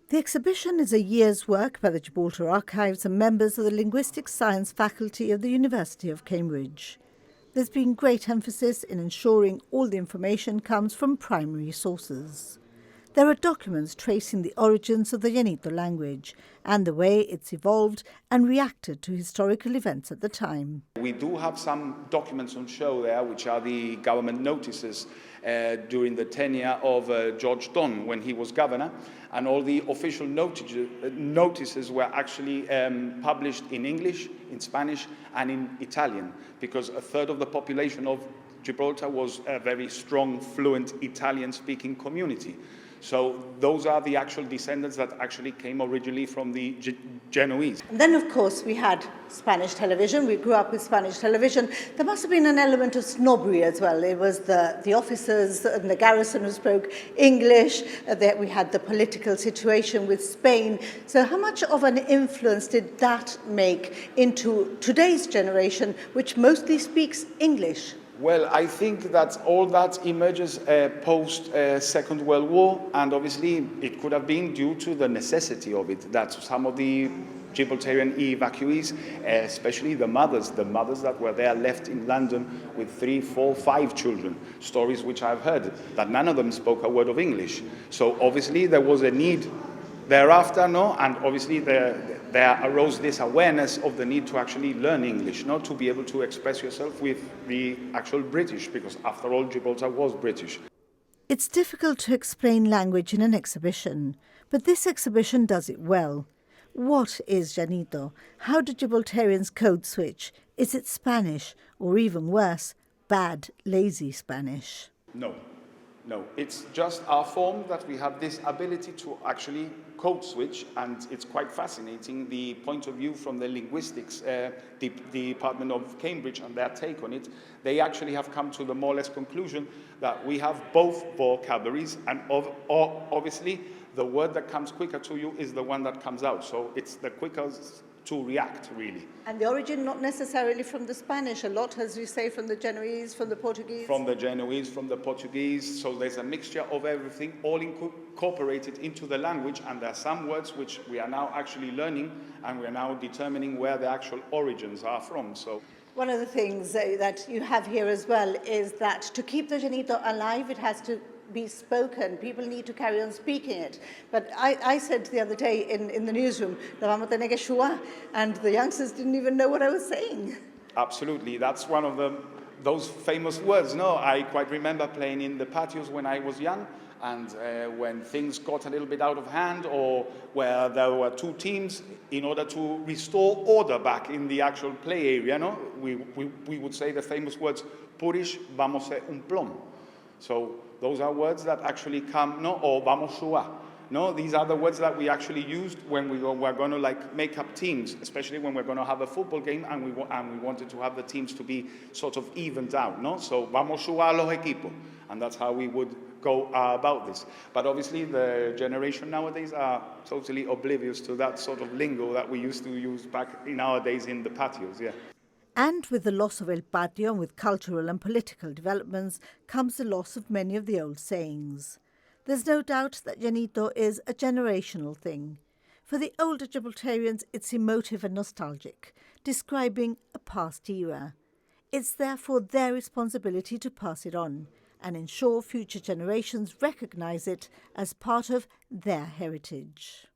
The exhibition is a year's work by the Gibraltar Archives and members of the Linguistic Science faculty of the University of Cambridge. There's been great emphasis in ensuring all the information comes from primary sources. There are documents tracing the origins of the Llanito language and the way it's evolved and reacted to historical events at the time. We do have some documents on show there, which are the government notices during the tenure of George Don when he was governor, and all the official notices were actually published in English, in Spanish and in Italian, because a third of the population of Gibraltar was a very strong, fluent Italian-speaking community. So those are the actual descendants that actually came originally from the Genoese. And then, of course, we had Spanish television. We grew up with Spanish television. There must have been an element of snobbery as well. It was the officers and the garrison who spoke English. We had the political situation with Spain. So how much of an influence did that make into today's generation, which mostly speaks English? Well, I think that all that emerges post-Second World War, and obviously it could have been due to the necessity of it, that some of the Gibraltarian evacuees, especially the mothers that were there left in London with 3, 4, 5 children, stories which I've heard, that none of them spoke a word of English. So obviously there was a need thereafter, no, and obviously there arose this awareness of the need to actually learn English, not to be able to express yourself with the actual British, because after all, Gibraltar was British. It's difficult to explain language in an exhibition, but this exhibition does it well. What is Llanito? How do Gibraltarians code switch? Is it Spanish, or even worse, bad, lazy Spanish? No, it's just our form that we have this ability to actually code switch, and it's quite fascinating, the point of view from the linguistics department of Cambridge and their take on it. They actually have come to the more or less conclusion that we have both vocabularies, and obviously the word that comes quicker to you is the one that comes out. So it's the quickest to react, really. And the origin not necessarily from the Spanish, a lot, as you say, from the Genoese, from the Portuguese? From the Genoese, from the Portuguese, so there's a mixture of everything, all incorporated into the language, and there are some words which we are now actually learning, and we are now determining where the actual origins are from. So one of the things that you have here as well is that to keep the Llanito alive, it has to be spoken. People need to carry on speaking it. But I said the other day in the newsroom, and the youngsters didn't even know what I was saying. Absolutely, that's one of those famous words. No, I quite remember playing in the patios when I was young, and when things got a little bit out of hand, or where there were 2 teams, in order to restore order back in the actual play area, no, we would say the famous words, "Purish, vamos un plom." So those are words that actually come, no, or vamos sua. No, these are the words that we actually used when we were going to make up teams, especially when we're going to have a football game and we wanted to have the teams to be sort of evened out. No, so vamos sua los equipos, and that's how we would go about this. But obviously the generation nowadays are totally oblivious to that sort of lingo that we used to use back in our days in the patios. Yeah. And with the loss of El Patio and with cultural and political developments comes the loss of many of the old sayings. There's no doubt that Llanito is a generational thing. For the older Gibraltarians, it's emotive and nostalgic, describing a past era. It's therefore their responsibility to pass it on and ensure future generations recognise it as part of their heritage.